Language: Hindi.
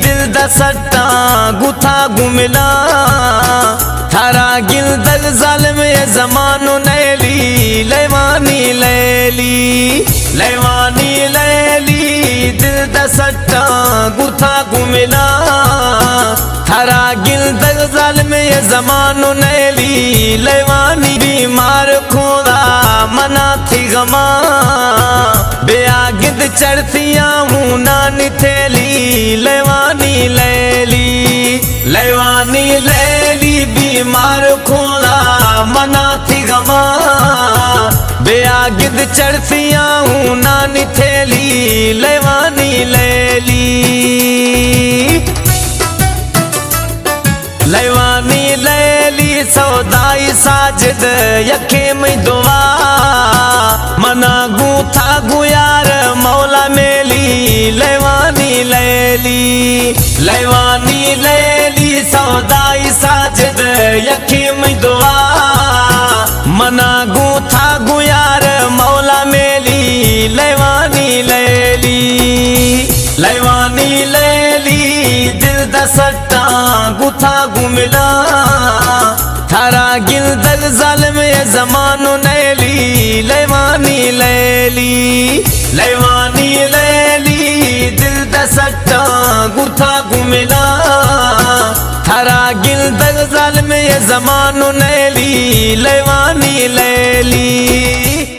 दिल दा सट्टा गुथा गुमला थारा गिल दल जालिम ये जमानो नैली लैवानी लैली लैवानी लैली दिल दा सट्टा गुथा गुमला थारा गिल दल जालिम ये जमानो नैली लैवानी बीमार खोदा मना थी गमा बेआगिद चढ़तिया हूँ नानी थैली लैवानी लैली लैवानी लैली बीमार खोदा मना थी गमा बेआगिद चढ़तिया हूँ नानी थैली लैवानी लैली लैवानी लैली सौदाई साजिद यखे में दुआ मना गूथा गुयार मौला मेली लैवानी लैली लैवानी लैली सौदाई साजिद यखे में दुआ मना गूथा गुयार मौला मेली लैवानी लैली लैवानी लैली दिल दा सट्टा गुथा गुमला थारा गिल दल जालिम ये जमानो नैली लैवानी लैली लैवानी लैली दिल दा सट्टा गुथा गुमला थारा गिल दल जालिम ये जमानो नैली लैवानी लैली।